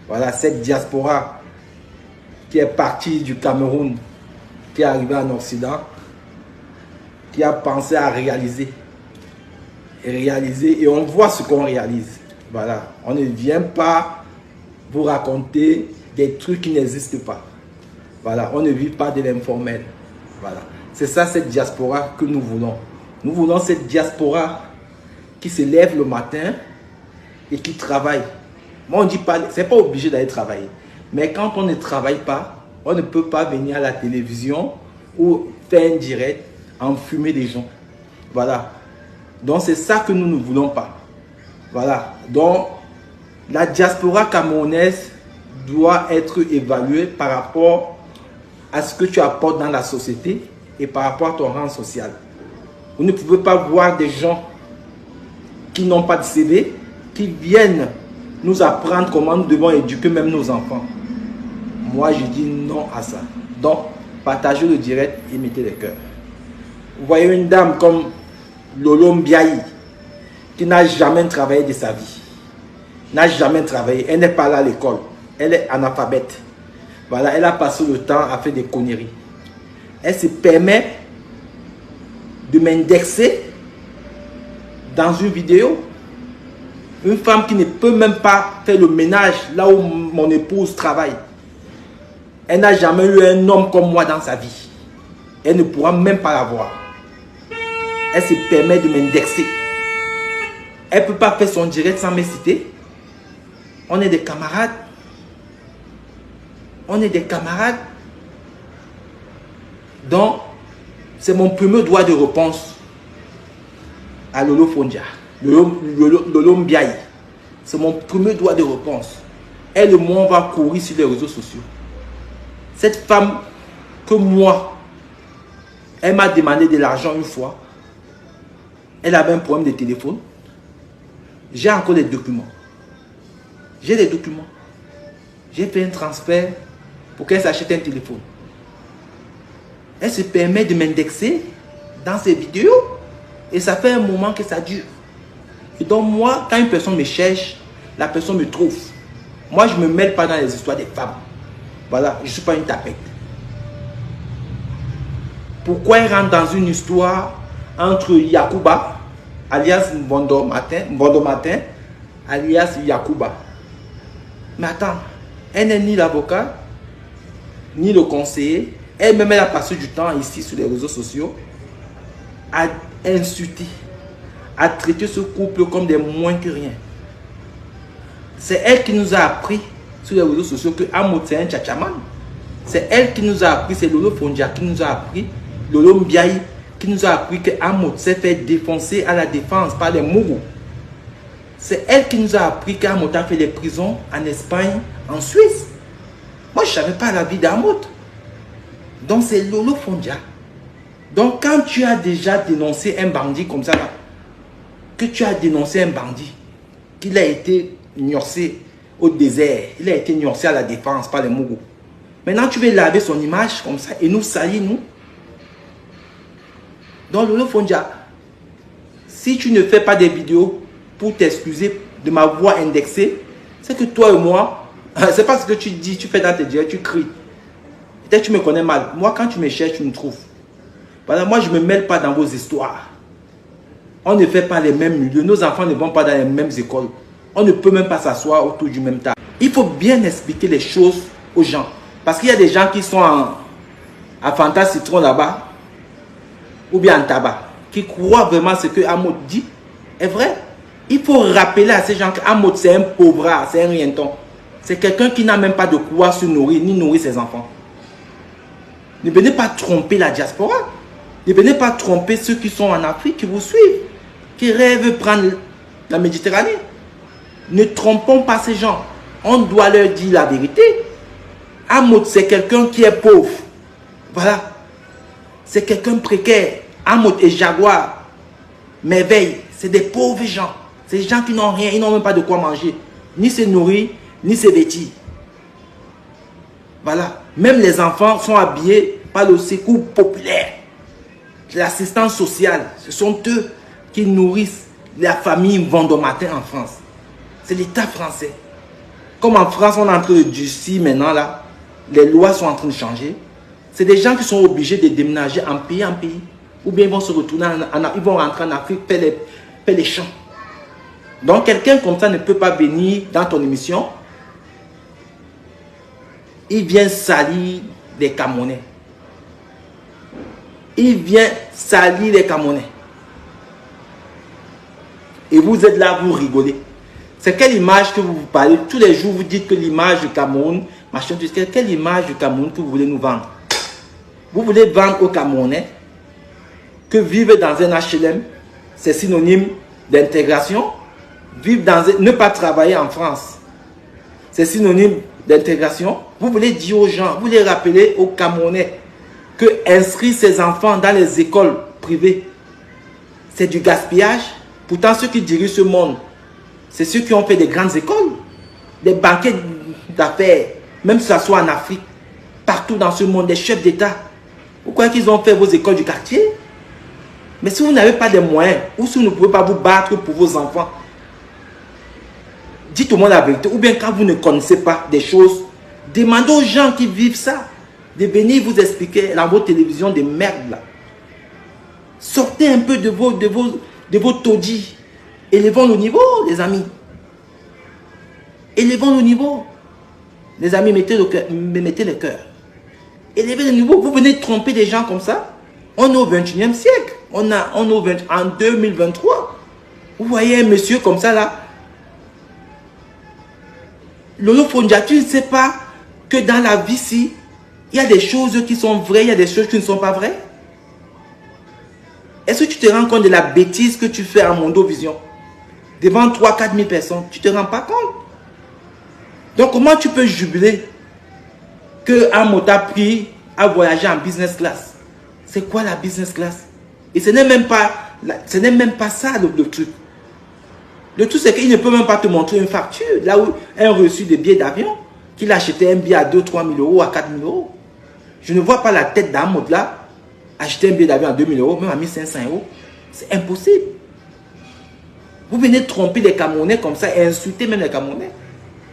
Voilà, cette diaspora qui est partie du Cameroun, qui est arrivée en Occident, qui a pensé à réaliser. Et on voit ce qu'on réalise. Voilà, on ne vient pas vous raconter des trucs qui n'existent pas. Voilà, on ne vit pas de l'informel. Voilà, c'est ça cette diaspora que nous voulons. Nous voulons cette diaspora qui se lève le matin et qui travaille. Moi, on dit pas, c'est pas obligé d'aller travailler. Mais quand on ne travaille pas, on ne peut pas venir à la télévision ou faire un direct, enfumer des gens. Voilà. Donc, c'est ça que nous ne voulons pas. Voilà. Donc, la diaspora camerounaise doit être évaluée par rapport à ce que tu apportes dans la société et par rapport à ton rang social. Vous ne pouvez pas voir des gens qui n'ont pas de CV, qui viennent nous apprendre comment nous devons éduquer même nos enfants. Moi, je dis non à ça. Donc, partagez le direct et mettez les cœurs. Vous voyez une dame comme Lolo Mbiaye, qui n'a jamais travaillé de sa vie. N'a jamais travaillé. Elle n'est pas là à l'école. Elle est analphabète. Voilà, elle a passé le temps à faire des conneries. Elle se permet de m'indexer dans une vidéo. Une femme qui ne peut même pas faire le ménage là où mon épouse travaille. Elle n'a jamais eu un homme comme moi dans sa vie. Elle ne pourra même pas l'avoir. Elle se permet de m'indexer. Elle ne peut pas faire son direct sans me citer. On est des camarades. On est des camarades. Donc, c'est mon premier droit de réponse à Lolo Fondia. Lolo Mbiaye. C'est mon premier droit de réponse. Elle et moi, on va courir sur les réseaux sociaux. Cette femme que moi, elle m'a demandé de l'argent une fois. Elle avait un problème de téléphone. J'ai encore des documents. J'ai des documents. J'ai fait un transfert pour qu'elle s'achète un téléphone. Elle se permet de m'indexer dans ses vidéos. Et ça fait un moment que ça dure. Et donc moi, quand une personne me cherche, la personne me trouve. Moi, je ne me mêle pas dans les histoires des femmes. Voilà, je ne suis pas une tapette. Pourquoi elle rentre dans une histoire entre Yacouba, alias Mbondo Matin, alias Yacouba? Mais attends, elle n'est ni l'avocat, ni le conseiller. Elle-même, elle a passé du temps ici sur les réseaux sociaux à insulter, à traiter ce couple comme des moins que rien. C'est elle qui nous a appris sur les réseaux sociaux que Amout c'est un tchatchaman. C'est elle qui nous a appris, c'est Lolo Fondia qui nous a appris, Lolo Mbiaye qui nous a appris que Amout s'est fait défoncer à la défense par les Mougou. C'est elle qui nous a appris qu'Amout a fait des prisons en Espagne, en Suisse. Moi, je ne savais pas la vie d'Amout. Donc, c'est Lolo Fondia. Donc, quand tu as déjà dénoncé un bandit comme ça, là, que tu as dénoncé un bandit, qu'il a été gnorsé au désert, il a été gnorsé à la défense par les Mougou. Maintenant, tu veux laver son image comme ça et nous salir, nous. Donc, Lolo Fondia, si tu ne fais pas des vidéos pour t'excuser de ma voix indexée, c'est que toi et moi, c'est pas ce que tu dis, tu fais dans tes directs, tu cries. Peut-être que tu me connais mal. Moi, quand tu me cherches, tu me trouves. Voilà, moi, je ne me mêle pas dans vos histoires. On ne fait pas les mêmes milieux. Nos enfants ne vont pas dans les mêmes écoles. On ne peut même pas s'asseoir autour du même table. Il faut bien expliquer les choses aux gens. Parce qu'il y a des gens qui sont à Fanta Citron là-bas, ou bien en tabac, qui croient vraiment ce que Amout dit est vrai. Il faut rappeler à ces gens qu'Amout c'est un pauvre, c'est un rienton. C'est quelqu'un qui n'a même pas de quoi se nourrir, ni nourrir ses enfants. Ne venez pas tromper la diaspora. Ne venez pas tromper ceux qui sont en Afrique, qui vous suivent, qui rêvent de prendre la Méditerranée. Ne trompons pas ces gens. On doit leur dire la vérité. Amout, c'est quelqu'un qui est pauvre. Voilà. C'est quelqu'un précaire. Amout et Jaguar, Merveille, c'est des pauvres gens. C'est des gens qui n'ont rien, ils n'ont même pas de quoi manger. Ni se nourrir, ni se vêtir. Voilà. Même les enfants sont habillés par le secours populaire. L'assistance sociale. Ce sont eux qui nourrissent la famille Vendomatin en France. C'est l'État français. Comme en France, on est en train de durcir maintenant, là, les lois sont en train de changer. C'est des gens qui sont obligés de déménager en pays. Ou bien ils vont se retourner, ils vont rentrer en Afrique, faire les champs. Donc quelqu'un comme ça ne peut pas venir dans ton émission. Il vient salir les Camerounais. Il vient salir les Camerounais. Et vous êtes là, vous rigolez. C'est quelle image que vous parlez? Tous les jours, vous dites que l'image du Cameroun, machin, quelle image du Cameroun que vous voulez nous vendre? Vous voulez vendre aux Camerounais que vivre dans un HLM, c'est synonyme d'intégration. Vivre ne pas travailler en France, c'est synonyme d'intégration. Vous voulez dire aux gens, vous voulez rappeler aux Camerounais que inscrire ses enfants dans les écoles privées, c'est du gaspillage. Pourtant, ceux qui dirigent ce monde, c'est ceux qui ont fait des grandes écoles, des banquiers d'affaires, même si ça soit en Afrique, partout dans ce monde, des chefs d'État. Vous croyez qu'ils ont fait vos écoles du quartier? Mais si vous n'avez pas de moyens, ou si vous ne pouvez pas vous battre pour vos enfants, dites au monde la vérité. Ou bien quand vous ne connaissez pas des choses, demandez aux gens qui vivent ça de venir vous expliquer dans vos télévisions de merde là. Sortez un peu de vos taudis. Élevons le niveau, les amis. Élevons le niveau. Les amis, mettez le cœur. Élevez le niveau. Vous venez de tromper des gens comme ça. On est au 21e siècle. On est en 2023. Vous voyez un monsieur comme ça là. Lolo Fondia, tu ne sais pas que dans la vie ici, il y a des choses qui sont vraies, il y a des choses qui ne sont pas vraies. Est-ce que tu te rends compte de la bêtise que tu fais à Mondovision? Devant 3-4 000 personnes, tu ne te rends pas compte. Donc comment tu peux jubiler qu'un motard pris à voyager en business class? C'est quoi la business class? Et ce n'est même pas ça le truc. Le tout, c'est qu'il ne peut même pas te montrer une facture. Là où un reçu de billets d'avion, qu'il a acheté un billet à 2-3 000 euros, à 4 000 euros. Je ne vois pas la tête d'un mode là acheter un billet d'avion à 2 000 euros, même à 1 500 euros. C'est impossible. Vous venez de tromper les Camerounais comme ça et insulter même les Camerounais.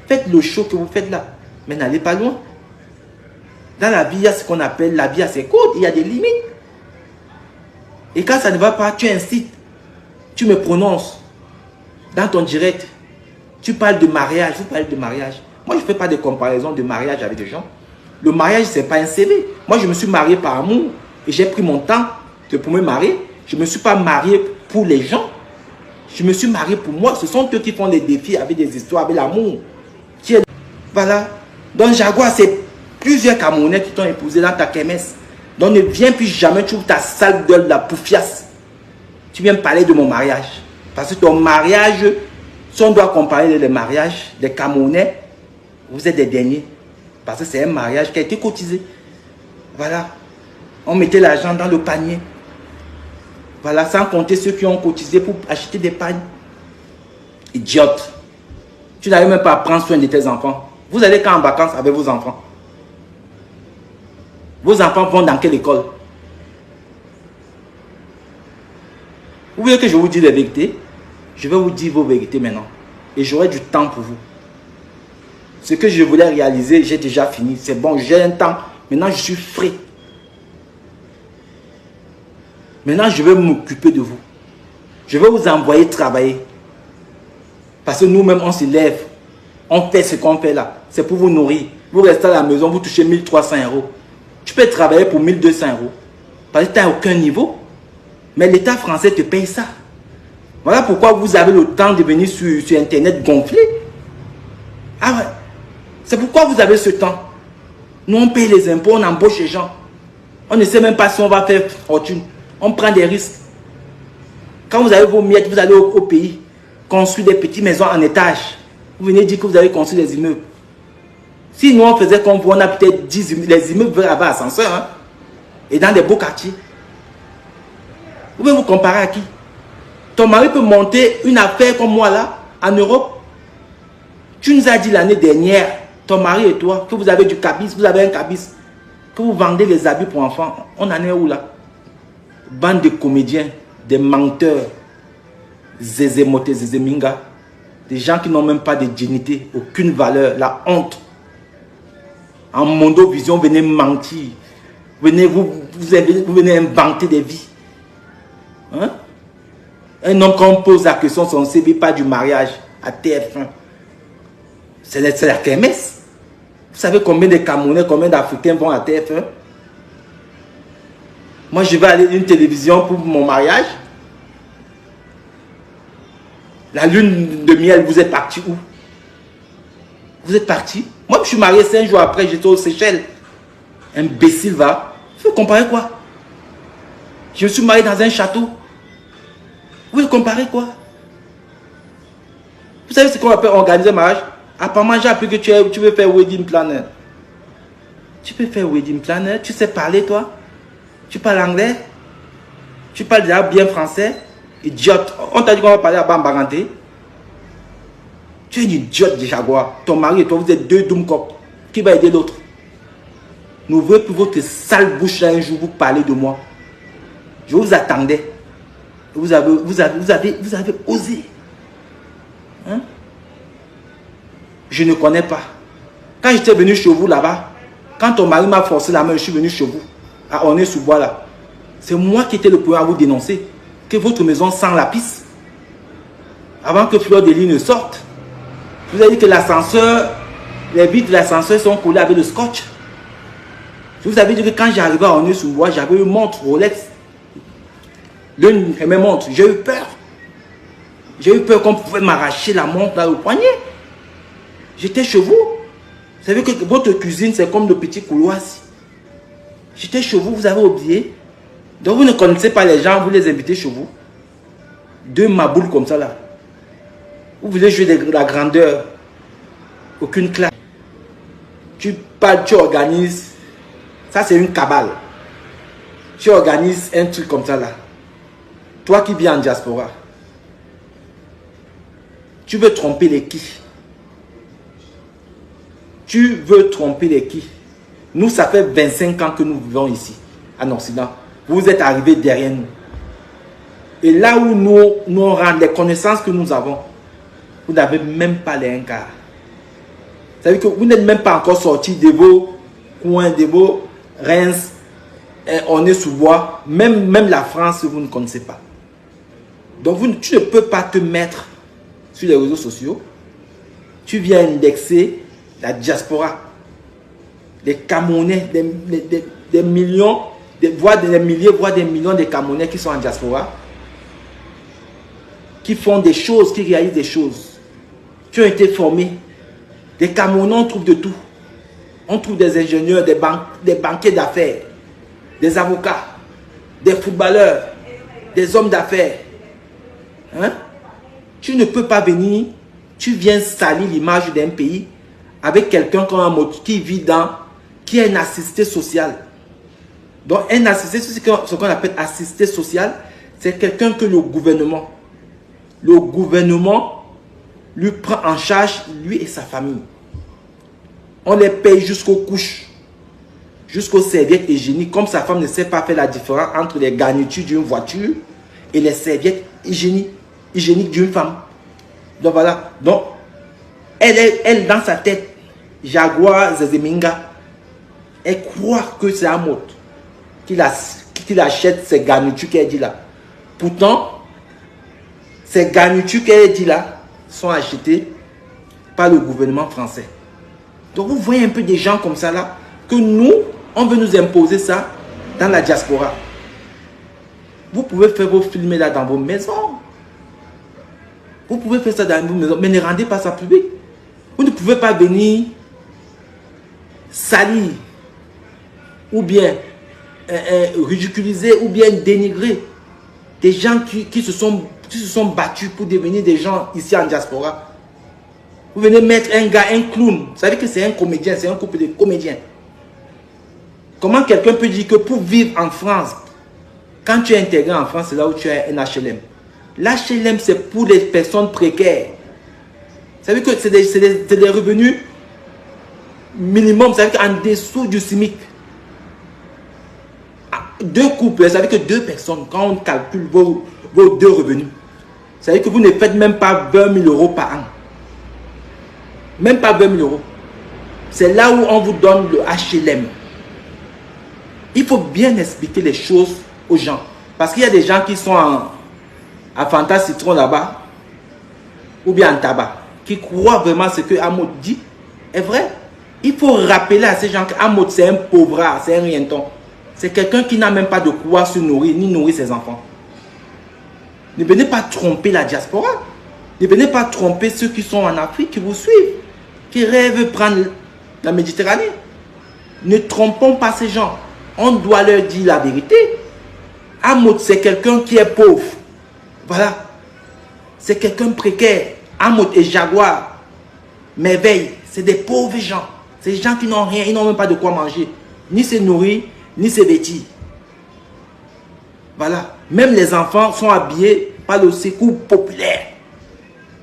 Faites le show que vous faites là. Mais n'allez pas loin. Dans la vie, il y a ce qu'on appelle la vie à ses côtes. Il y a des limites. Et quand ça ne va pas, tu incites. Tu me prononces. Dans ton direct, tu parles de mariage. Vous parlez de mariage. Moi, je ne fais pas de comparaison de mariage avec des gens. Le mariage, ce n'est pas un CV. Moi, je me suis marié par amour. Et j'ai pris mon temps pour me marier. Je ne me suis pas marié pour les gens. Je me suis marié pour moi. Ce sont eux qui font les défis avec des histoires, avec l'amour. Voilà. Donc, Jaguar, c'est plusieurs Camerounais qui t'ont épousé dans ta kermesse. Donc, ne viens plus jamais, tu ouvres ta sale gueule de la poufiasse. Tu viens me parler de mon mariage. Parce que ton mariage, si on doit comparer les mariages des Camerounais, vous êtes des derniers. Parce que c'est un mariage qui a été cotisé. Voilà. On mettait l'argent dans le panier. Voilà, sans compter ceux qui ont cotisé pour acheter des pagnes. Idiote. Tu n'arrives même pas à prendre soin de tes enfants. Vous allez quand en vacances avec vos enfants? Vos enfants vont dans quelle école? Vous voulez que je vous dise la vérité? Je vais vous dire vos vérités maintenant. Et j'aurai du temps pour vous. Ce que je voulais réaliser, j'ai déjà fini. C'est bon, j'ai un temps. Maintenant, je suis frais. Maintenant, je vais m'occuper de vous. Je vais vous envoyer travailler. Parce que nous-mêmes, on se lève. On fait ce qu'on fait là. C'est pour vous nourrir. Vous restez à la maison, vous touchez 1 300 euros. Tu peux travailler pour 1 200 euros. Parce que tu n'as aucun niveau. Mais l'État français te paye ça. Voilà pourquoi vous avez le temps de venir sur Internet gonfler. Ah ouais. C'est pourquoi vous avez ce temps. Nous, on paye les impôts, on embauche les gens. On ne sait même pas si on va faire fortune. On prend des risques. Quand vous avez vos miettes, vous allez au pays, construire des petites maisons en étage. Vous venez dire que vous avez construit des immeubles. Si nous, on faisait comme vous, on a peut-être 10 immeubles. Les immeubles veulent avoir ascenseur. Hein, et dans des beaux quartiers. Vous pouvez vous comparer à qui? Ton mari peut monter une affaire comme moi là, en Europe. Tu nous as dit l'année dernière, ton mari et toi, que vous avez du cabis, vous avez un cabis, que vous vendez les habits pour enfants. On en est où là? Bande de comédiens, des menteurs, Zézé Moté, Zézé Minga. Des gens qui n'ont même pas de dignité, aucune valeur, la honte. En Mondovision, venez mentir. Vous venez inventer des vies. Hein? Un homme, quand on pose la question, son CV, pas du mariage à TF1. C'est la kermesse. Vous savez combien de Camerounais, combien d'Africains vont à TF1? Moi, je vais aller à une télévision pour mon mariage. La lune de miel, vous êtes parti où? Vous êtes parti? Moi, je suis marié 5 jours après, j'étais aux Seychelles. Imbécile, va. Vous comparez quoi? Je me suis marié dans un château. Vous comparez quoi? Vous savez ce qu'on appelle organiser un mariage? Apparemment, j'ai appris que tu veux faire wedding planner. Tu peux faire wedding planner? Tu sais parler, toi? Tu parles anglais? Tu parles déjà bien français? Idiote. On t'a dit qu'on va parler à Bambaganté. Tu es une idiote de Jaguar. Ton mari et toi, vous êtes deux Doomcock. Qui va aider l'autre? N'ouvrez plus votre sale bouche là un jour, vous parlez de moi. Je vous attendais. Vous avez osé. Hein? Je ne connais pas. Quand j'étais venu chez vous là-bas, quand ton mari m'a forcé la main, je suis venu chez vous. À Ornay-sous-Bois là. C'est moi qui étais le premier à vous dénoncer. Que votre maison sent la pisse. Avant que Fleur de Lys ne sorte. Vous avez dit que l'ascenseur, les vitres de l'ascenseur sont collées avec le scotch. Je vous avais dit que quand j'arrivais à Ornay-sous-Bois, j'avais une montre Rolex. L'une de mes montres. J'ai eu peur. J'ai eu peur qu'on pouvait m'arracher la montre là au poignet. J'étais chez vous. Vous savez que votre cuisine, c'est comme le petit couloir. J'étais chez vous, vous avez oublié. Donc vous ne connaissez pas les gens, vous les invitez chez vous. Deux maboules comme ça là. Vous voulez jouer de la grandeur. Aucune classe. Tu parles, tu organises. Ça c'est une cabale. Tu organises un truc comme ça là. Toi qui viens en diaspora. Tu veux tromper les qui? Tu veux tromper les qui? Nous, ça fait 25 ans que nous vivons ici, en Occident. Vous êtes arrivés derrière nous. Et là où nous rendons les connaissances que nous avons, vous n'avez même pas les un quart. Ça veut dire que vous n'êtes même pas encore sortis de vos coins, de vos Reims, Ornay-sous-Bois. Même la France, vous ne connaissez pas. Donc, tu ne peux pas te mettre sur les réseaux sociaux. Tu viens indexer la diaspora. Les Camerounais, des millions, voire des milliers, voire des millions de Camerounais qui sont en diaspora, qui font des choses, qui réalisent des choses, qui ont été formés. Des Camerounais, on trouve de tout. On trouve des ingénieurs, des banquiers d'affaires, des avocats, des footballeurs, des hommes d'affaires. Hein? Tu ne peux pas venir, tu viens salir l'image d'un pays avec quelqu'un qui vit qui est un assisté social. Donc un assisté, c'est ce qu'on appelle assisté social, c'est quelqu'un que le gouvernement lui prend en charge, lui et sa famille. On les paye jusqu'aux couches, jusqu'aux serviettes hygiéniques, comme sa femme ne sait pas faire la différence entre les garnitures d'une voiture et les serviettes hygiéniques d'une femme. Donc voilà. Donc, elle dans sa tête, Jaguar Zezeminga, elle croit que c'est un mot qu'il achète ces garnitures qu'elle dit là. Pourtant, ces garnitures qu'elle dit là sont achetées par le gouvernement français. Donc vous voyez un peu des gens comme ça là, que nous, on veut nous imposer ça dans la diaspora. Vous pouvez faire vos films là dans vos maisons. Vous pouvez faire ça dans vos maisons, mais ne rendez pas ça public. Vous ne pouvez pas venir salir ou bien ridiculiser ou bien dénigrer des gens qui se sont battus pour devenir des gens ici en diaspora. Vous venez mettre un gars, un clown. Vous savez que c'est un comédien, c'est un couple de comédiens. Comment quelqu'un peut dire que pour vivre en France, quand tu es intégré en France, c'est là où tu as un HLM. L'HLM, c'est pour les personnes précaires. Vous savez que c'est des revenus minimum. Vous savez qu'en dessous du SMIC, deux couples, vous savez que deux personnes, quand on calcule vos deux revenus, vous savez que vous ne faites même pas 20 000 € par an. Même pas 20 000 euros. C'est là où on vous donne le HLM. Il faut bien expliquer les choses aux gens. Parce qu'il y a des gens qui sont à Fanta Citron là-bas, ou bien en tabac, qui croient vraiment ce que Amod dit est vrai. Il faut rappeler à ces gens qu'Amod c'est un pauvrard, c'est un rienton. C'est quelqu'un qui n'a même pas de quoi se nourrir, ni nourrir ses enfants. Ne venez pas tromper la diaspora. Ne venez pas tromper ceux qui sont en Afrique, qui vous suivent, qui rêvent de prendre la Méditerranée. Ne trompons pas ces gens. On doit leur dire la vérité. Amod, c'est quelqu'un qui est pauvre. Voilà. C'est quelqu'un précaire. Amod et Jaguar, Merveille, c'est des pauvres gens. C'est des gens qui n'ont rien, ils n'ont même pas de quoi manger. Ni se nourrir, ni se vêtir. Voilà. Même les enfants sont habillés par le secours populaire.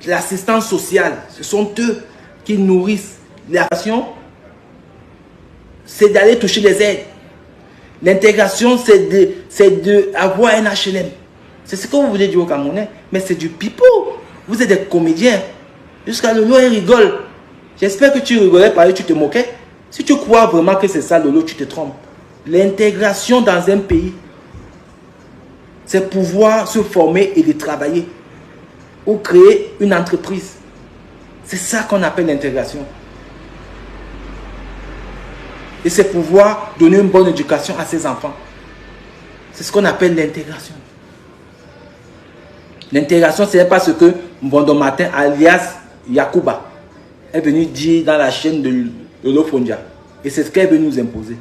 L'assistance sociale. Ce sont eux qui nourrissent. L'action, c'est d'aller toucher les aides. L'intégration, c'est d'avoir un HLM. C'est ce que vous voulez dire aux Camerounais. Mais c'est du pipeau. Vous êtes des comédiens. Jusqu'à Lolo, il rigole. J'espère que tu rigolais parce que tu te moquais. Si tu crois vraiment que c'est ça, Lolo, tu te trompes. L'intégration dans un pays, c'est pouvoir se former et de travailler. Ou créer une entreprise. C'est ça qu'on appelle l'intégration. Et c'est pouvoir donner une bonne éducation à ses enfants. C'est ce qu'on appelle l'intégration. L'intégration, ce n'est pas ce que Mbondomatin, alias Yakuba, est venu dire dans la chaîne de l'Ofondia. Et c'est ce qu'elle veut nous imposer.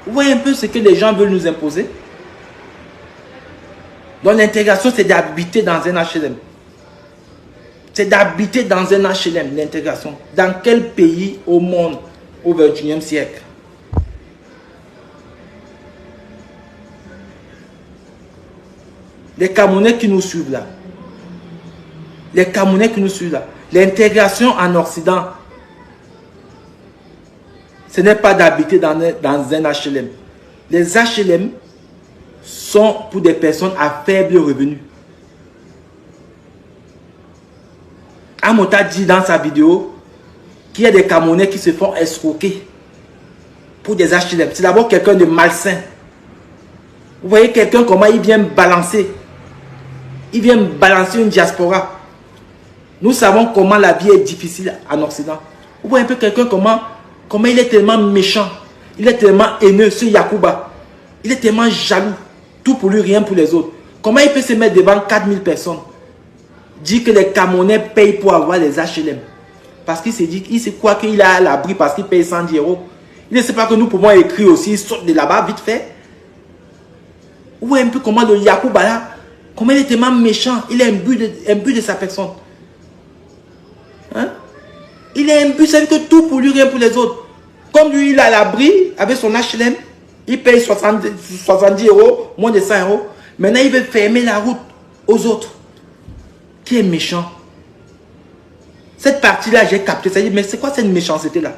Vous voyez un peu ce que les gens veulent nous imposer? Donc l'intégration, c'est d'habiter dans un HLM. C'est d'habiter dans un HLM, l'intégration. Dans quel pays au monde au XXIe siècle? Les Camerounais qui nous suivent là. Les Camerounais qui nous suivent là. L'intégration en Occident, ce n'est pas d'habiter dans un HLM. Les HLM sont pour des personnes à faible revenu. Amota dit dans sa vidéo qu'il y a des Camerounais qui se font escroquer pour des HLM. C'est d'abord quelqu'un de malsain. Vous voyez quelqu'un comment il vient balancer. Il vient balancer une diaspora. Nous savons comment la vie est difficile en Occident. Vous voyez un peu quelqu'un comment il est tellement méchant. Il est tellement haineux, ce Yakuba. Il est tellement jaloux. Tout pour lui, rien pour les autres. Comment il peut se mettre devant 4000 personnes? Dit que les Camerounais payent pour avoir les HLM. Parce qu'il se dit, il se croit qu'il est à l'abri parce qu'il paye 110 €. Il ne sait pas que nous pouvons écrire aussi, il saute de là-bas vite fait. Vous voyez un peu comment le Yakuba là, comment il est tellement méchant. Il a un but de sa personne. Hein? Il a un but, ça veut dire que tout pour lui, rien pour les autres. Comme lui, il est à l'abri avec son HLM, il paye 70 €, moins de 100 €. Maintenant, il veut fermer la route aux autres. Qui est méchant? Cette partie-là, j'ai capté ça. Mais c'est quoi cette méchanceté-là?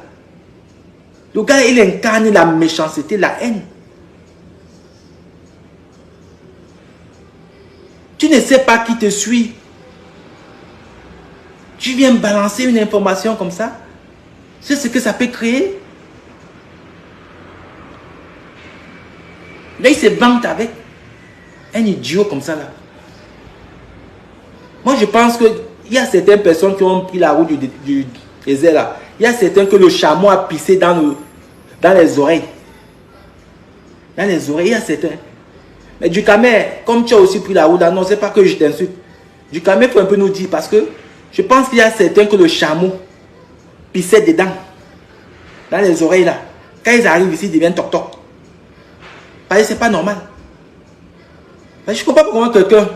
Le gars, il incarne la méchanceté, la haine. Tu ne sais pas qui te suit. Tu viens balancer une information comme ça. C'est ce que ça peut créer. Là, il se vante avec un idiot comme ça là. Moi, je pense qu'il y a certaines personnes qui ont pris la route du désert là. Il y a certains que le chameau a pissé dans les oreilles. Dans les oreilles, il y a certains. Mais du Camer, comme tu as aussi pris la route là, non, c'est pas que je t'insulte. Du Camer, il faut un peu nous dire parce que je pense qu'il y a certains que le chameau pissait dedans. Dans les oreilles là. Quand ils arrivent ici, ils deviennent toc-toc. Parce que c'est pas normal. Je ne comprends pas comment quelqu'un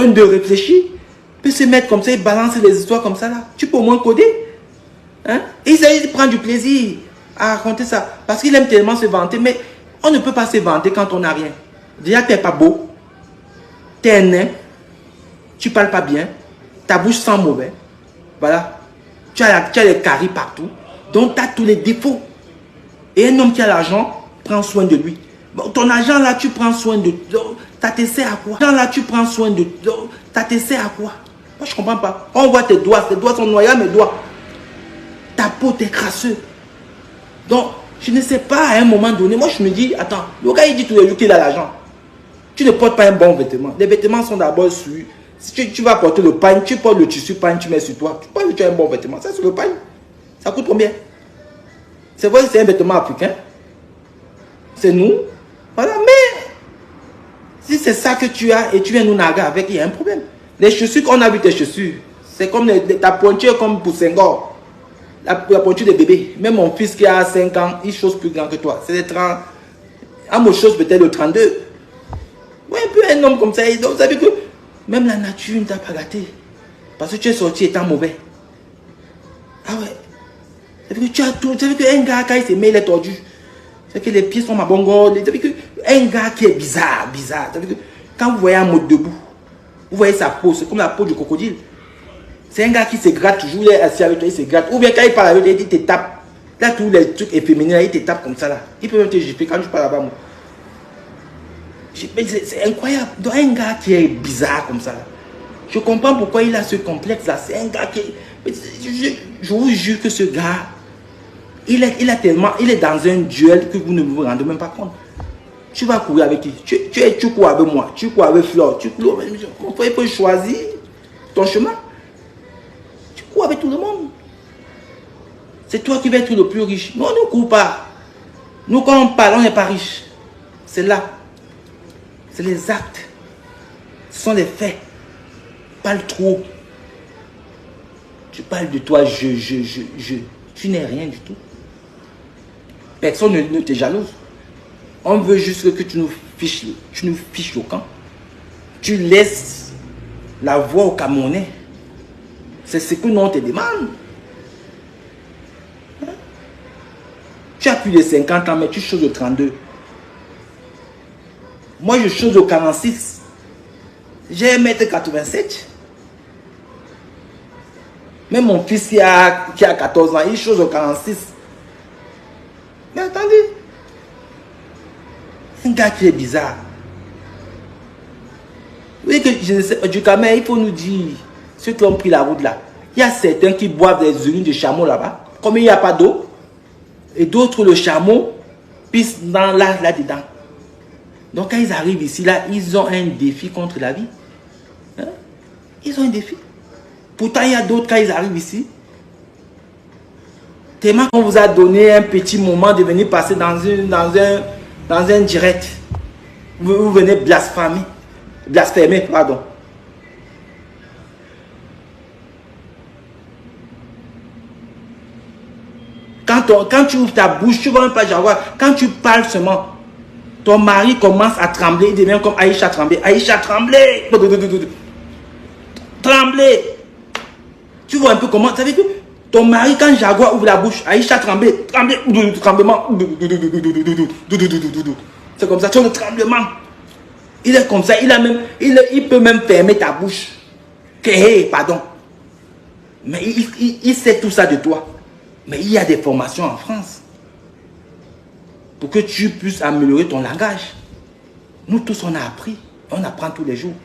de réfléchi peut se mettre comme ça et balancer des histoires comme ça là. Tu peux au moins coder. Hein? Et il s'agit de prendre du plaisir à raconter ça. Parce qu'il aime tellement se vanter. Mais on ne peut pas se vanter quand on n'a rien. Déjà, tu n'es pas beau. Tu es un nain. Tu ne parles pas bien. Ta bouche sent mauvais. Voilà. Tu as les caries partout. Donc, tu as tous les défauts. Et un homme qui a l'argent prend soin de lui. Bon, ton argent là, tu prends soin de... Ça te sert à quoi? Ton argent là, tu prends soin de... Ça te sert à quoi? Moi, je ne comprends pas. On voit tes doigts sont noyés à mes doigts. Ta peau, t'es crasseux. Donc, je ne sais pas, à un moment donné, moi, je me dis, attends, le gars, il dit tous les jours qu'il a l'argent. Tu ne portes pas un bon vêtement. Les vêtements sont d'abord sur... Si tu vas porter le pagne, tu portes le tissu pagne, tu mets sur toi. Tu penses que tu as un bon vêtement. Ça, c'est le pagne. Ça coûte combien? C'est vrai que c'est un vêtement africain. C'est nous. Voilà, mais si c'est ça que tu as et tu viens nous narguer avec, il y a un problème. Les chaussures qu'on a vu, tes chaussures, c'est comme ta pointure comme pour Senghor. La pointure de bébé. Même mon fils qui a 5 ans, il chose plus grand que toi. C'est des 30. À mon chose peut-être le 32. Oui, un peu un homme comme ça. Donc, vous savez que même la nature ne t'a pas gâté. Parce que tu es sorti étant mauvais. Ah ouais. Ça veut que tu as tout. Ça veut qu'un gars, quand il se met, il est tordu. Ça veut que les pieds sont mabongos. Ça veut qu'un gars qui est bizarre. Ça veut que quand vous voyez un mot debout, vous voyez sa peau, c'est comme la peau du crocodile. C'est un gars qui se gratte toujours, il est assis avec toi, il se gratte. Ou bien quand il parle avec toi, il te tape. Là, tous les trucs efféminés, il te tape comme ça là. Il peut même te gifler quand tu parles là-bas. C'est incroyable. Donc un gars qui est bizarre comme ça là. Je comprends pourquoi il a ce complexe là. C'est un gars qui... Je vous jure que ce gars, il est dans un duel que vous ne vous rendez même pas compte. Tu vas courir avec qui? Tu cours avec moi, tu cours avec Flore, tu cours avec... Il faut choisir ton chemin. Tu cours avec tout le monde. C'est toi qui vas être le plus riche. Nous, on ne court pas. Nous, quand on parle, on n'est pas riche. C'est là. C'est les actes. Ce sont les faits. Parle trop. Tu parles de toi, je. Tu n'es rien du tout. Personne ne te jalouse. On veut juste que tu nous fiches le camp. Tu laisses la voix aux Camerounais. C'est ce que nous on te demande. Hein? Tu as plus de 50 ans, mais tu choses au 32. Moi, je chose au 46. J'ai 1m87. Même mon fils qui a 14 ans, il chose au 46. Mais attendez. Un gars qui est bizarre. Vous voyez que je ne sais pas, du Cameroun, il faut nous dire, ceux qui ont pris la route là, il y a certains qui boivent des urines de chameau là-bas, comme il n'y a pas d'eau, et d'autres le chameau pisse là-dedans. Donc quand ils arrivent ici, là, ils ont un défi contre la vie. Hein? Ils ont un défi. Pourtant, il y a d'autres, quand ils arrivent ici, tellement qu'on vous a donné un petit moment de venir passer dans un direct. Vous venez blasphémer, pardon. Quand tu ouvres ta bouche, tu ne vas même pas Jaguar. Quand tu parles seulement, ton mari commence à trembler, il devient comme Aïcha trembler. Aïcha trembler. Trembler. Tu vois un peu comment, ça veut dire que ton mari, quand Jaguar ouvre la bouche, Aïcha trembler, tremblement. C'est comme ça, tu as le tremblement. Il est comme ça, il peut même fermer ta bouche. Pardon. Mais il sait tout ça de toi. Mais il y a des formations en France pour que tu puisses améliorer ton langage. Nous tous, on a appris. On apprend tous les jours.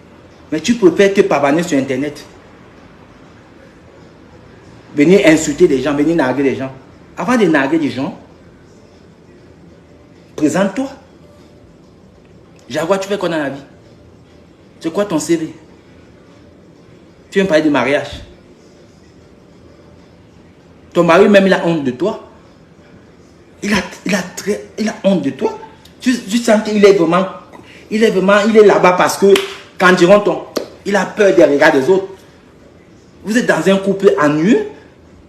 Mais tu préfères te pavaner sur Internet. Venir insulter les gens, venir narguer les gens. Avant de narguer les gens, présente-toi. Jaguar, tu fais quoi dans la vie? C'est quoi ton CV? Tu viens me parler de mariage. Ton mari même, il a honte de toi. Il a honte de toi. Tu sens qu'il est vraiment... Il est là-bas parce que, quand diront-on, il a peur des regards des autres. Vous êtes dans un couple ennuyeux.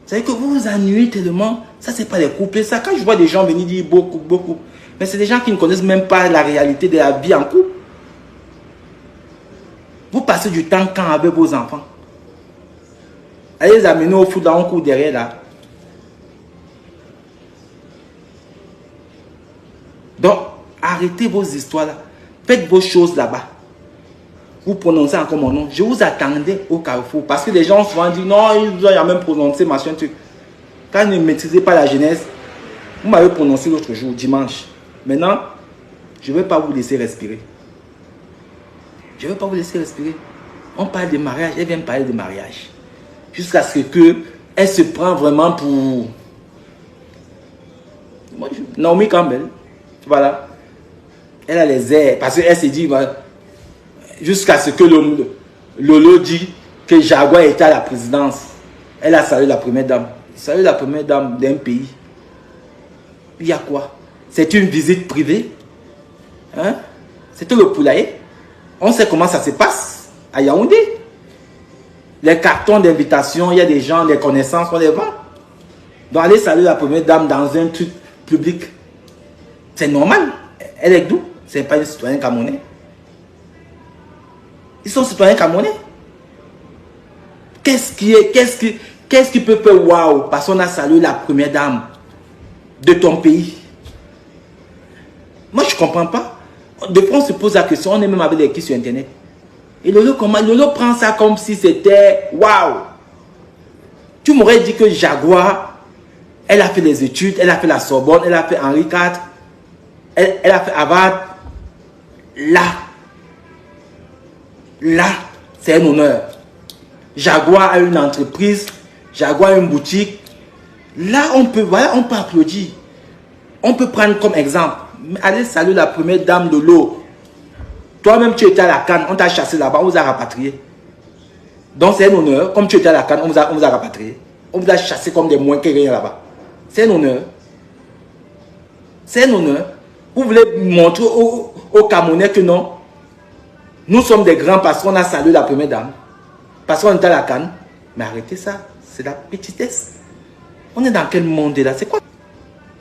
Vous savez que vous vous ennuyez tellement. Ça, c'est pas des couples. Ça, quand je vois des gens venir dire beaucoup. Mais c'est des gens qui ne connaissent même pas la réalité de la vie en couple. Vous passez du temps quand avec vos enfants. Allez les amener au foot, là, on court derrière, là. Donc, arrêtez vos histoires là. Faites vos choses là-bas. Vous prononcez encore mon nom. Je vous attendais au carrefour. Parce que les gens souvent disent non, il a même prononcé machin truc. Quand vous ne maîtrisez pas la jeunesse, vous m'avez prononcé l'autre jour, dimanche. Maintenant, Je ne vais pas vous laisser respirer. Je ne vais pas vous laisser respirer. On parle de mariage, elle vient me parler de mariage. Jusqu'à ce que elle se prend vraiment pour... Naomi Campbell, voilà. Elle a les airs, parce qu'elle s'est dit, jusqu'à ce que Lolo dit que Jaguar était à la présidence, elle a salué la première dame. Salué la première dame d'un pays. Il y a quoi? C'est une visite privée. Hein? C'était le poulailler. On sait comment ça se passe à Yaoundé. Les cartons d'invitation, il y a des gens, des connaissances, on les vend. Donc aller saluer la première dame dans un truc public, c'est normal. Elle est d'où? C'est pas une citoyenne camerounais. Ils sont citoyens camerounais. Qu'est-ce qui peut faire waouh parce qu'on a salué la première dame de ton pays? Moi, je ne comprends pas. Des fois, on se pose la question, on est même avec les qui sur Internet. Et Lolo prend ça comme si c'était waouh. Tu m'aurais dit que Jaguar, elle a fait les études, elle a fait la Sorbonne, elle a fait Henri IV, elle a fait Harvard. Là, c'est un honneur. Jaguar a une entreprise, Jaguar a une boutique. Là, on peut applaudir. On peut prendre comme exemple. Allez saluer la première dame de l'eau. Toi-même, tu étais à la Cannes, on t'a chassé là-bas, on vous a rapatrié. Donc, c'est un honneur. Comme tu étais à la Cannes, on vous a rapatrié. On vous a chassé comme des moins que rien là-bas. C'est un honneur. C'est un honneur. Vous voulez montrer aux Camerounais que non. Nous sommes des grands parce qu'on a salué la première dame. Parce qu'on était à la Cannes. Mais arrêtez ça. C'est la petitesse. On est dans quel monde là? C'est quoi?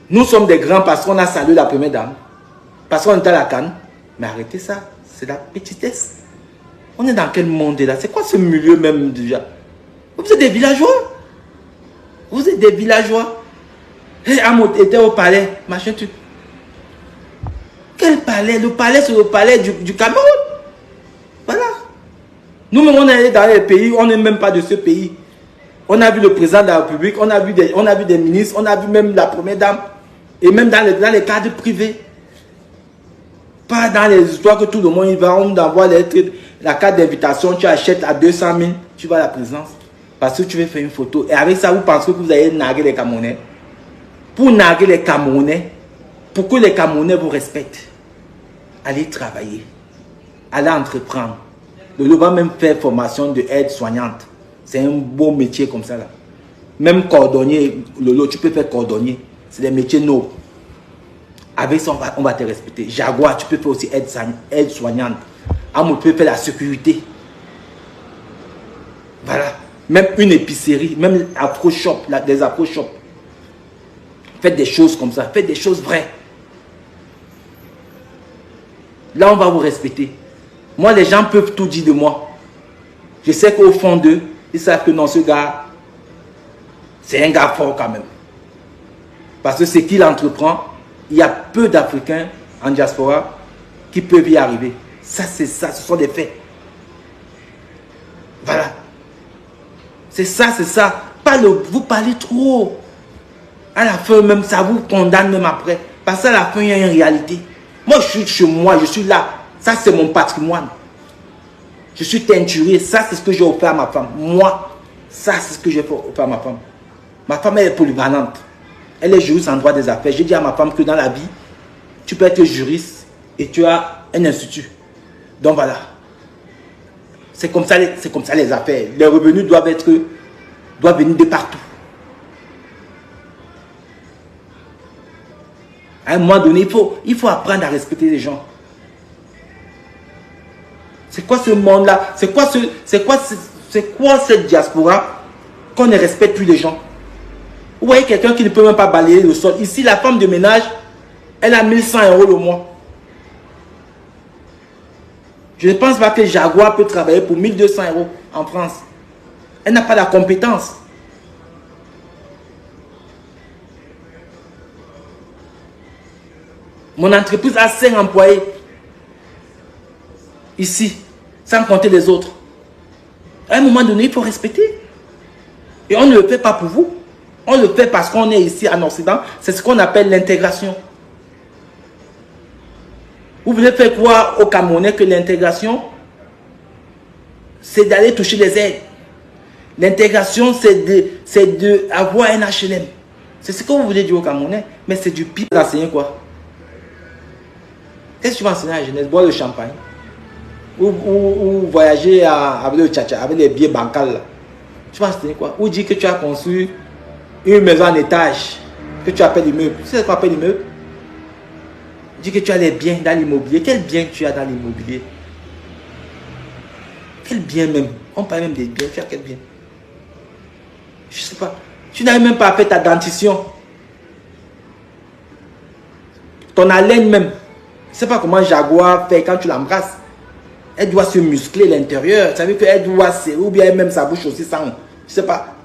Nous sommes des grands parce qu'on a salué la première dame. Parce qu'on était à la Cannes. Mais arrêtez ça. C'est la petitesse. On est dans quel monde là? C'est quoi ce milieu même déjà? Vous êtes des villageois. Vous êtes des villageois. Et Amo était au palais. Machin truc. Quel palais? Le palais, c'est le palais du Cameroun. Voilà. Nous-mêmes, on est allé dans les pays, on n'est même pas de ce pays. On a vu le président de la République, on a vu des ministres, on a vu même la première dame. Et même dans les cadres privés. Pas dans les histoires que tout le monde y va, on envoie la carte d'invitation, tu achètes à 200 000, tu vas à la présidence. Parce que tu veux faire une photo. Et avec ça, vous pensez que vous allez narguer les Camerounais. Pour narguer les Camerounais, pour que les Camerounais vous respectent, allez travailler. Allez entreprendre. Lolo va même faire formation de aide-soignante. C'est un beau métier comme ça là. Même cordonnier, Lolo, tu peux faire cordonnier. C'est des métiers nobles. Avec ça, on va te respecter. Jaguar, tu peux faire aussi aide-soignante. Amo, tu peux faire la sécurité. Voilà. Même une épicerie, même afro-shop, des afro-shops. Faites des choses comme ça. Faites des choses vraies. Là, on va vous respecter. Moi, les gens peuvent tout dire de moi. Je sais qu'au fond d'eux, ils savent que non, ce gars, c'est un gars fort quand même. Parce que ce qu'il entreprend, il y a peu d'Africains en diaspora qui peuvent y arriver. Ça, c'est ça, ce sont des faits. Voilà. C'est ça, c'est ça. Vous parlez trop. À la fin, même ça vous condamne même après. Parce qu'à la fin, il y a une réalité. Moi, je suis chez moi, je suis là. Ça, c'est mon patrimoine. Je suis teinturé. Ça, c'est ce que j'ai offert à ma femme. Moi, ça, c'est ce que j'ai offert à ma femme. Ma femme, elle est polyvalente. Elle est juriste en droit des affaires. J'ai dit à ma femme que dans la vie, tu peux être juriste et tu as un institut. Donc voilà. C'est comme ça les affaires. Les revenus doivent venir de partout. À un moment donné, il faut apprendre à respecter les gens. C'est quoi ce monde-là? C'est quoi cette diaspora qu'on ne respecte plus les gens? Vous voyez quelqu'un qui ne peut même pas balayer le sol. Ici, la femme de ménage, elle a 1100 € le mois. Je ne pense pas que Jaguar peut travailler pour 1200 € en France. Elle n'a pas la compétence. Mon entreprise a 5 employés. Ici, sans compter les autres. À un moment donné, il faut respecter. Et on ne le fait pas pour vous. On le fait parce qu'on est ici en Occident. C'est ce qu'on appelle l'intégration. Vous voulez faire croire aux Camerounais que l'intégration, c'est d'aller toucher les aides. L'intégration, c'est d'avoir un HLM. C'est ce que vous voulez dire aux Camerounais, mais c'est du pire. D'enseigner quoi? Qu'est-ce que tu vas enseigner à la jeunesse? Boire le champagne? Ou voyager avec le tchatcha, avec les billets bancals là. Tu vas enseigner quoi? Ou dire que tu as construit une maison en étage, que tu appelles immeuble. Tu sais ce qu'on appelle immeuble? Dis que tu as les biens dans l'immobilier. Quel bien tu as dans l'immobilier? Quel bien même? On parle même des biens. Tu as quel bien? Je ne sais pas. Tu n'as même pas fait ta dentition. Ton haleine même. Je ne sais pas comment Jaguar fait quand tu l'embrasses. Elle doit se muscler l'intérieur. Ça veut dire qu'elle doit serrer ou bien même sa bouche aussi sent. Je ne sais pas.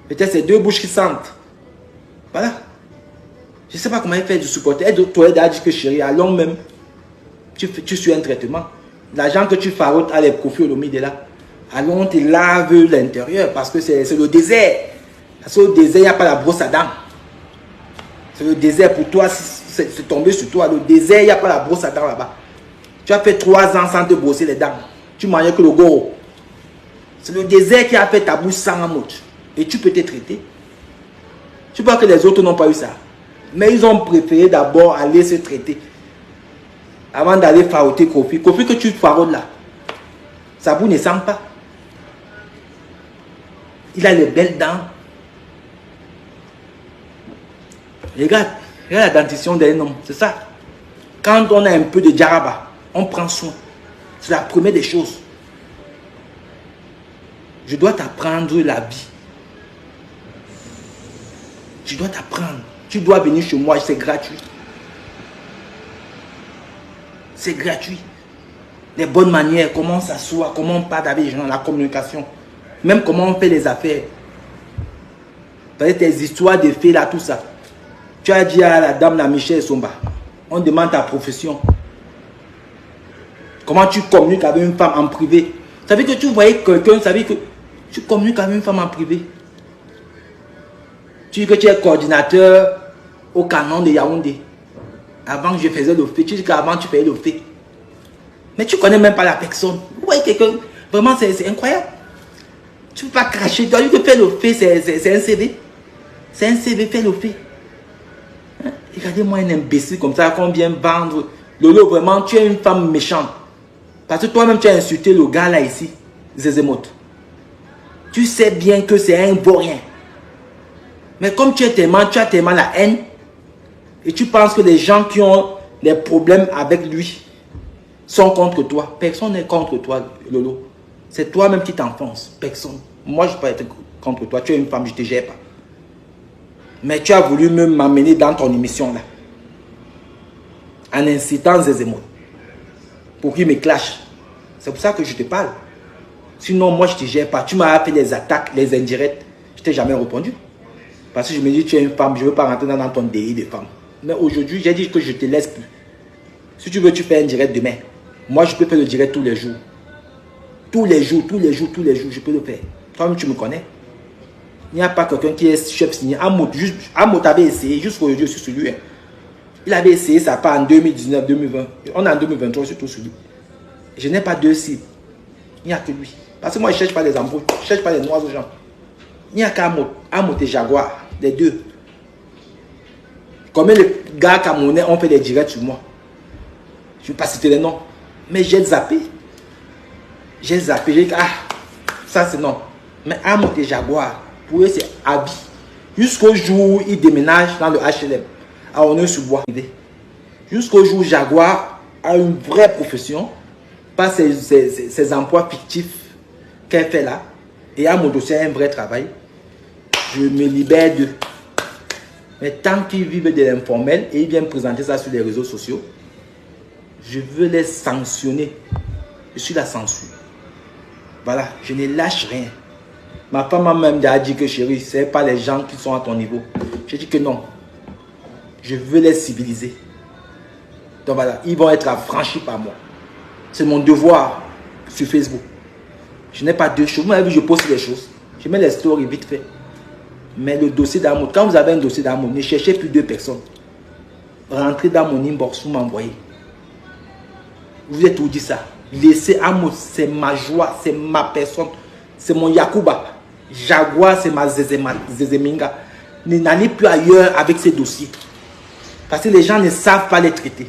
Peut-être c'est deux bouches qui sentent. Voilà. Je ne sais pas comment elle fait du supporter. Elle doit dire que chérie, allons même. Tu suis un traitement. L'argent que tu farotes à les profits au milieu de là. Allons, on te lave l'intérieur parce que c'est le désert. Parce qu'au désert, il n'y a pas la brosse à dents. C'est le désert pour toi, c'est tombé sur toi. Le désert, il n'y a pas la brosse à dents là-bas. Tu as fait 3 ans sans te brosser les dents. Tu mangeais que le gros. C'est le désert qui a fait ta bouche sans amour. Et tu peux te traiter. Tu vois que les autres n'ont pas eu ça. Mais ils ont préféré d'abord aller se traiter. Avant d'aller faroter Kofi. Kofi que tu farotes là. Sa bouche ne sent pas. Il a les belles dents. Regarde la dentition d'un homme. C'est ça. Quand on a un peu de djaraba, on prend soin. C'est la première des choses. Je dois t'apprendre la vie. Je dois t'apprendre. Tu dois venir chez moi, c'est gratuit. C'est gratuit. Les bonnes manières, comment on s'assoit, comment on parle avec les gens, la communication. Même comment on fait les affaires. Tes histoires de fées là, tout ça. Tu as dit à la dame, la Michelle Somba, on demande ta profession. Comment tu communiques avec une femme en privé? Ça veut dire que tu voyais quelqu'un, ça veut dire que tu communiques avec une femme en privé. Tu dis que tu es coordinateur au canon de Yaoundé. Avant que je faisais le fait, tu dis qu'avant tu faisais le fait. Mais tu ne connais même pas la personne. Vous voyez quelqu'un, vraiment c'est incroyable. Tu ne peux pas cracher, tu as dit que faire le fait, c'est un CV. C'est un CV, fais le fait. Hein? Regardez-moi un imbécile comme ça qu'on vient vendre. Lolo, vraiment, tu es une femme méchante. Parce que toi-même, tu as insulté le gars là ici, Zézémote. Tu sais bien que c'est un vaurien. Mais comme tu as tellement la haine, et tu penses que les gens qui ont des problèmes avec lui sont contre toi. Personne n'est contre toi, Lolo. C'est toi-même qui t'enfonces. Personne. Moi, je ne peux pas être contre toi. Tu es une femme, je ne te gère pas. Mais tu as voulu m'amener dans ton émission là. En incitant Zézémote. Pour qu'il me clash. C'est pour ça que je te parle. Sinon, moi, je ne te gère pas. Tu m'as fait les attaques, les indirectes. Je ne t'ai jamais répondu. Parce que je me dis, tu es une femme, je ne veux pas rentrer dans ton délire de femme. Mais aujourd'hui, j'ai dit que je ne te laisse plus. Si tu veux, tu fais un direct demain. Moi, je peux faire le direct tous les jours. Tous les jours, je peux le faire. Toi-même, tu me connais. Il n'y a pas quelqu'un qui est chef signé. Amout avait essayé, jusqu'aujourd'hui, je suis sur lui. Hein. Il avait essayé sa part en 2019, 2020. On est en 2023, surtout sur lui. Je n'ai pas deux cibles. Il n'y a que lui. Parce que moi, je ne cherche pas des embrouilles. Je ne cherche pas les noirs aux gens. Il n'y a qu'Amout. Amout et Jaguar. Les deux. Combien de gars camerounais ont fait des directs sur moi? Je ne vais pas citer les noms. Mais j'ai zappé. J'ai zappé. J'ai dit, ah, ça c'est non. Mais Amout et Jaguar, pour eux, c'est habit. Jusqu'au jour où ils déménagent dans le HLM, à Honneur-sur-Bois. Jusqu'au jour où Jaguar a une vraie profession, pas ces emplois fictifs qu'elle fait là, et Amout aussi a un vrai travail, je me libère d'eux. Mais tant qu'ils vivent de l'informel et ils viennent présenter ça sur les réseaux sociaux, je veux les sanctionner. Je suis la censure. Voilà, je ne lâche rien. Ma femme m'a même dit que chérie, ce n'est pas les gens qui sont à ton niveau. J'ai dit que non. Je veux les civiliser. Donc voilà, ils vont être affranchis par moi. C'est mon devoir sur Facebook. Je n'ai pas deux choses. Vous m'avez vu, je poste les choses. Je mets les stories vite fait. Mais le dossier d'amour, quand vous avez un dossier d'amour, ne cherchez plus deux personnes. Rentrez dans mon inbox, vous m'envoyez. Je vous ai tout dit ça. Laissez Amos, c'est ma joie, c'est ma personne, c'est mon Yakuba. Jaguar, c'est ma Zézéminga. N'allez plus ailleurs avec ces dossiers. Parce que les gens ne savent pas les traiter.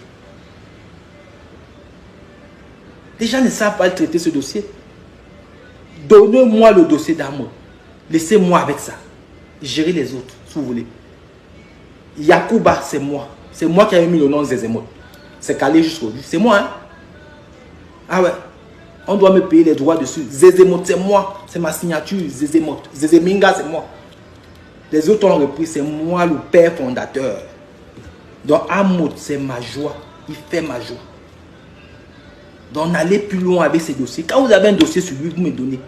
Les gens ne savent pas traiter ce dossier. Donnez-moi le dossier d'Amos. Laissez-moi avec ça. Gérez les autres, si vous voulez. Yakuba, c'est moi. C'est moi qui ai mis le nom de Zézémote. C'est calé jusqu'aujourd'hui. C'est moi, hein? Ah ouais. On doit me payer les droits dessus. Zézémote, c'est moi. C'est ma signature. Zézémote. Zézéminga, c'est moi. Les autres ont repris. C'est moi le père fondateur. Donc, Amos, c'est ma joie. Il fait ma joie. Donc, n'allez plus loin avec ces dossiers. Quand vous avez un dossier sur lui, vous me donnez.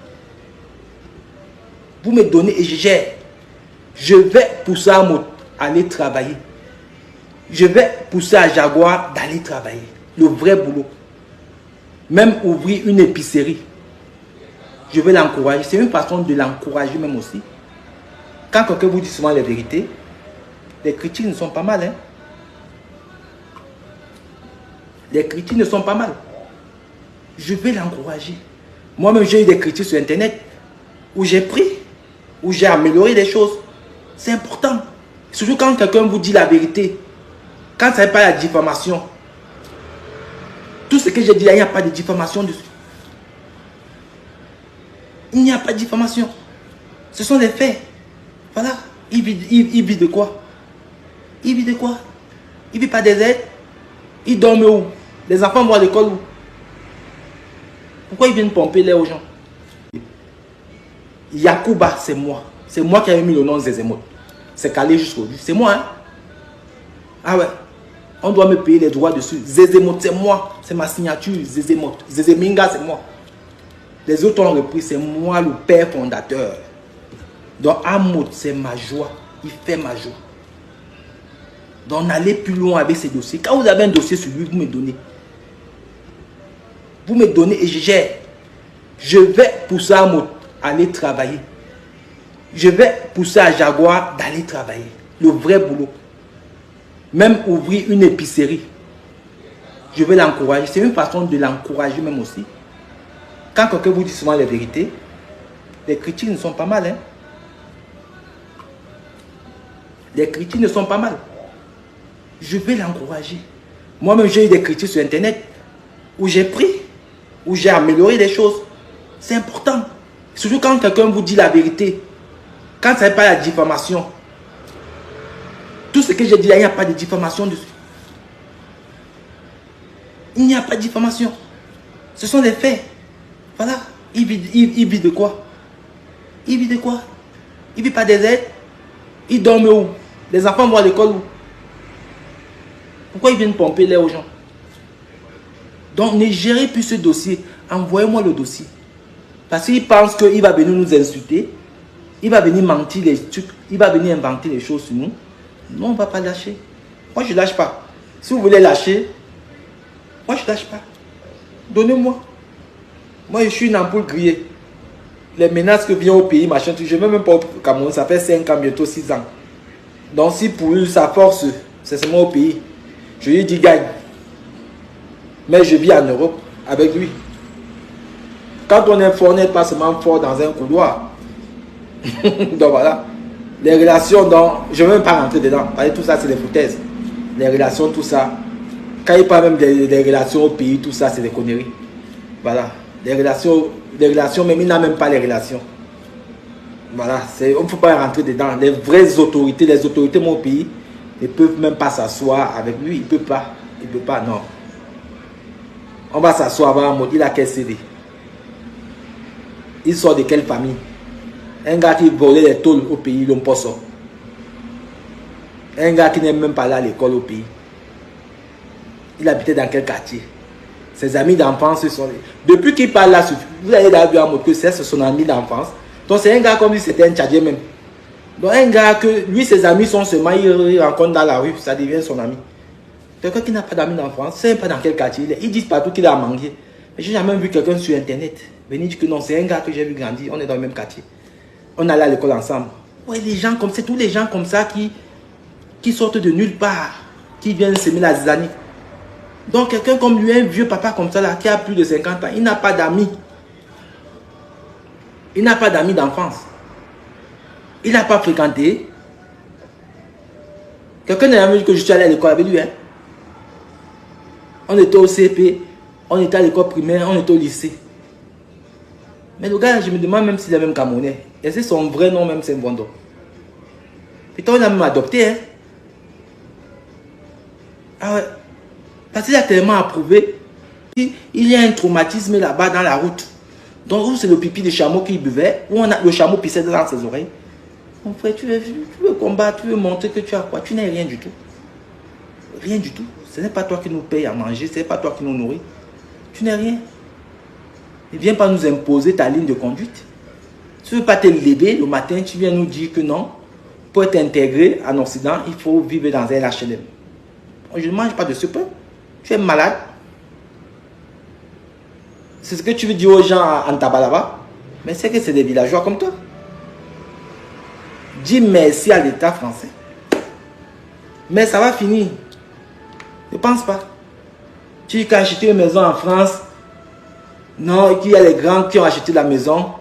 Vous me donnez et je gère. Je vais pousser Amos à aller travailler. Je vais pousser à Jaguar d'aller travailler. Le vrai boulot. Même ouvrir une épicerie. Je vais l'encourager. C'est une façon de l'encourager même aussi. Quand quelqu'un vous dit souvent la vérité, les critiques ne sont pas mal. Hein? Les critiques ne sont pas mal. Je vais l'encourager. Moi-même, j'ai eu des critiques sur Internet où j'ai pris, où j'ai amélioré les choses. C'est important. Surtout quand quelqu'un vous dit la vérité. Quand ça n'est pas la diffamation. Tout ce que j'ai dit là, il n'y a pas de diffamation dessus. Il n'y a pas de diffamation. Ce sont des faits. Voilà. Il vit de quoi? Il vit de quoi? Il ne vit pas des aides. Il dorme où? Les enfants vont à l'école où? Pourquoi ils viennent pomper l'air aux gens? Yakuba, c'est moi. C'est moi qui ai mis le nom de Zézémote. C'est calé jusqu'aujourd'hui. C'est moi, hein? Ah ouais. On doit me payer les droits dessus. Zézémote, c'est moi. C'est ma signature. Zézémote. Zézéminga, c'est moi. Les autres ont repris. C'est moi le père fondateur. Donc, Amos, c'est ma joie. Il fait ma joie. Donc, n'allez plus loin avec ces dossiers. Quand vous avez un dossier sur lui, vous me donnez. Vous me donnez et je gère. Je vais pousser Amos à aller travailler. Je vais pousser à Jaguar d'aller travailler. Le vrai boulot. Même ouvrir une épicerie. Je vais l'encourager. C'est une façon de l'encourager même aussi. Quand quelqu'un vous dit souvent la vérité, les critiques ne sont pas mal. Hein? Les critiques ne sont pas mal. Je vais l'encourager. Moi-même, j'ai eu des critiques sur Internet où j'ai pris, où j'ai amélioré les choses. C'est important. Surtout quand quelqu'un vous dit la vérité. Quand ça n'est pas la diffamation. Tout ce que j'ai dit là, il n'y a pas de diffamation dessus. Il n'y a pas de diffamation. Ce sont des faits. Voilà. Il vit de quoi? Il vit de quoi? Il ne vit pas des aides. Il dorme où? Les enfants vont à l'école où? Pourquoi ils viennent pomper l'air aux gens? Donc ne gérez plus ce dossier. Envoyez-moi le dossier. Parce qu'il pense qu'il va venir nous insulter. Il va venir mentir les trucs. Il va venir inventer les choses sur nous. Non, on ne va pas lâcher. Moi, je ne lâche pas. Si vous voulez lâcher, moi, je ne lâche pas. Donnez-moi. Moi, je suis une ampoule grillée. Les menaces que viennent au pays, machin, je ne vais même pas au Cameroun. Ça fait 5 ans, bientôt 6 ans. Donc, si pour lui, sa force, c'est seulement au pays, je lui dis gagne. Mais je vis en Europe avec lui. Quand on est fort, on n'est pas seulement fort dans un couloir. Donc voilà. Les relations, je ne vais même pas rentrer dedans. Parce que tout ça, c'est des foutaises. Les relations, tout ça. Quand il parle même des relations au pays, tout ça, c'est des conneries. Voilà. Les relations, même il n'a même pas les relations. Voilà. On ne faut pas rentrer dedans. Les vraies autorités, les autorités de mon pays, ne peuvent même pas s'asseoir avec lui. Il ne peut pas. Il ne peut pas, non. On va s'asseoir avant en mode, il a quel CD? Il sort de quelle famille? Un gars qui volait les tôles au pays, l'homme pas sort. Un gars qui n'est même pas allé à l'école au pays. Il habitait dans quel quartier? Ses amis d'enfance sont... Depuis qu'il parle là, vous allez là vu en mode que c'est son ami d'enfance. Donc c'est un gars comme si c'était un Tchadien même. Donc un gars que lui, ses amis sont seulement, il rencontre dans la rue, ça devient son ami. Quelqu'un qui n'a pas d'amis d'enfance, c'est pas dans quel quartier il est. Ils disent partout qu'il a mangé. Mais j'ai jamais vu quelqu'un sur Internet venir dire que non, c'est un gars que j'ai vu grandir, on est dans le même quartier. On allait à l'école ensemble. Ouais, les gens comme c'est tous les gens comme ça qui sortent de nulle part, qui viennent semer la zizanie. Donc quelqu'un comme lui, un vieux papa comme ça, là, qui a plus de 50 ans, il n'a pas d'amis. Il n'a pas d'amis d'enfance. Il n'a pas fréquenté. Quelqu'un n'a jamais dit que je suis allé à l'école avec lui. Hein? On était au CP, on était à l'école primaire, on était au lycée. Mais le gars, je me demande même s'il est même Camerounais. Et c'est son vrai nom même, c'est Mbondo. Putain, on a même adopté. Hein? Ah ouais. Parce qu'il a tellement approuvé. Il y a un traumatisme là-bas dans la route. Donc, où c'est le pipi de chameau qu'il buvait, où on a, le chameau pissait dans ses oreilles. Mon frère, tu veux combattre, tu veux montrer que tu as quoi? Tu n'as rien du tout. Rien du tout. Ce n'est pas toi qui nous paye à manger, ce n'est pas toi qui nous nourrit. Tu n'es rien. Ne viens pas nous imposer ta ligne de conduite. Tu ne veux pas te lever le matin, tu viens nous dire que non. Pour être intégré en Occident, il faut vivre dans un HLM. Je ne mange pas de ce pain. Tu es malade. C'est ce que tu veux dire aux gens en Tabalaba. Mais c'est que c'est des villageois comme toi. Dis merci à l'État français. Mais ça va finir. Ne pense pas. Tu dis qu'à acheter une maison en France. Non, qu'il y a les grands qui ont acheté la maison.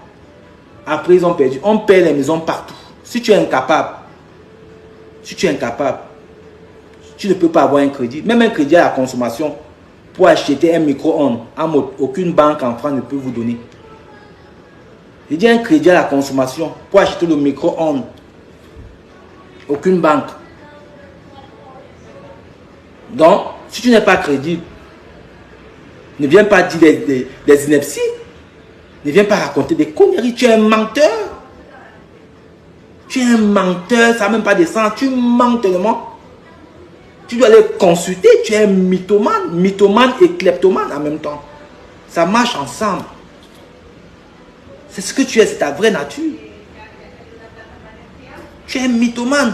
Après, ils ont perdu. On paie les maisons partout. Si tu es incapable, tu ne peux pas avoir un crédit. Même un crédit à la consommation pour acheter un micro-ondes, aucune banque en France ne peut vous donner. Je dis un crédit à la consommation pour acheter le micro-ondes. Aucune banque. Donc, si tu n'es pas crédible, ne viens pas dire des inepties. Ne viens pas raconter des conneries. Tu es un menteur. Tu es un menteur, ça n'a même pas de sens. Tu mens tellement. Tu dois aller consulter. Tu es un mythomane et kleptomane en même temps. Ça marche ensemble. C'est ce que tu es, c'est ta vraie nature. Tu es un mythomane.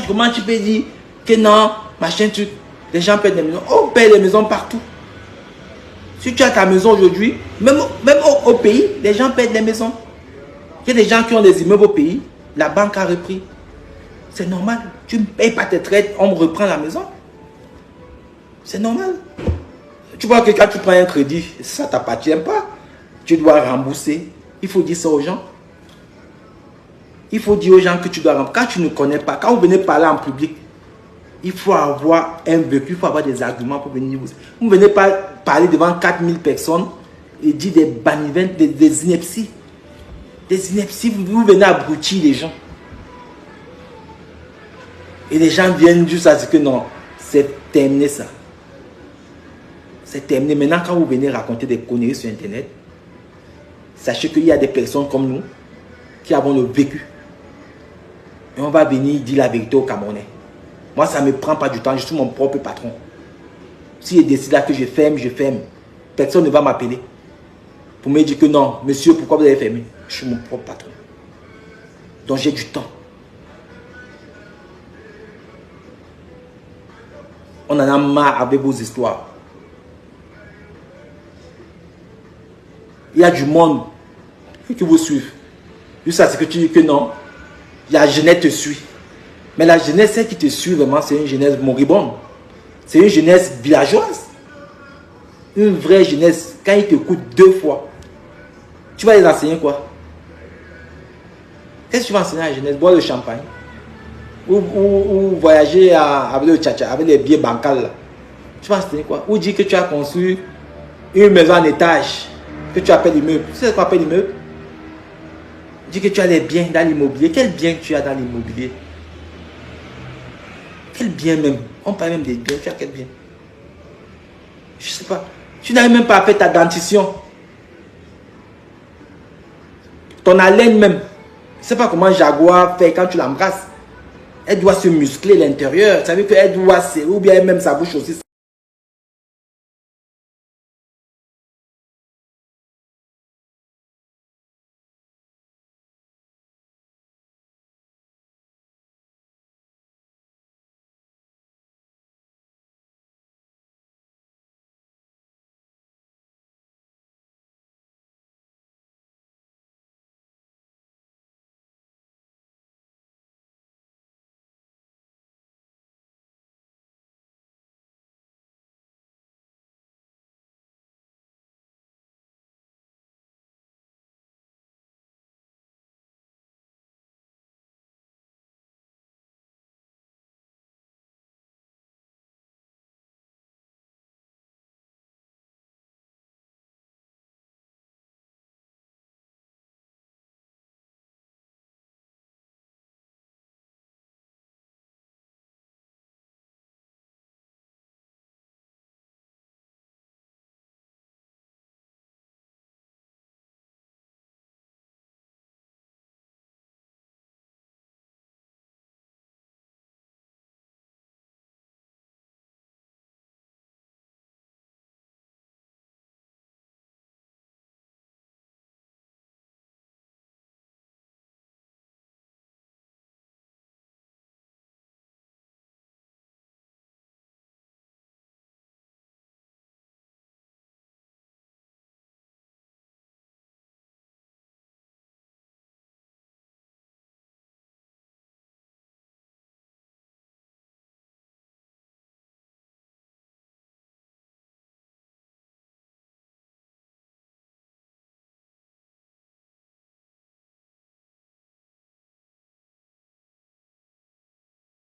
Comment tu peux dire que non, machin, les gens paient des maisons. On paie les maisons partout. Si tu as ta maison aujourd'hui, même au pays, les gens paient des maisons. Il y a des gens qui ont des immeubles au pays, la banque a repris. C'est normal. Tu ne payes pas tes traites, on reprend la maison. C'est normal. Tu vois que quand tu prends un crédit, ça ne t'appartient pas. Tu dois rembourser. Il faut dire ça aux gens. Il faut dire aux gens que tu dois rembourser. Quand tu ne connais pas, quand vous venez parler en public, il faut avoir un vécu, il faut avoir des arguments pour venir vous. Vous ne venez pas parler devant 4000 personnes et dire des banivents, des inepties. Des inepties, vous venez abrutir les gens. Et les gens viennent juste à dire que non, c'est terminé ça. C'est terminé. Maintenant, quand vous venez raconter des conneries sur Internet, sachez qu'il y a des personnes comme nous qui avons le vécu. Et on va venir dire la vérité aux Camerounais. Moi, ça ne me prend pas du temps. Je suis mon propre patron. Si je décide là que je ferme, je ferme. Personne ne va m'appeler pour me dire que non, monsieur, pourquoi vous avez fermé? Je suis mon propre patron. Donc, j'ai du temps. On en a marre avec vos histoires. Il y a du monde qui vous suit. Juste ça, c'est que tu dis que non. La jeunesse te suit. Mais la jeunesse, celle qui te suit vraiment, c'est une jeunesse moribonde. C'est une jeunesse villageoise. Une vraie jeunesse. Quand ils t'écoutent 2 fois, tu vas les enseigner quoi? Qu'est-ce que tu vas enseigner à la jeunesse? Boire le champagne. Ou voyager avec le tchatcha, avec les billets bancals. Là. Tu vas enseigner quoi? Ou dire que tu as construit une maison en étage, que tu appelles immeuble. Tu sais ce qu'on appelle immeuble? Dis que tu as les biens dans l'immobilier. Quel bien tu as dans l'immobilier? Quel bien même? On parle même des biens. Tu as quel bien? Je ne sais pas. Tu n'arrives même pas à faire ta dentition. Ton haleine même. Je ne sais pas comment Jaguar fait quand tu l'embrasses. Elle doit se muscler l'intérieur. Ça veut dire qu'elle doit serrer ou bien elle même sa bouche aussi.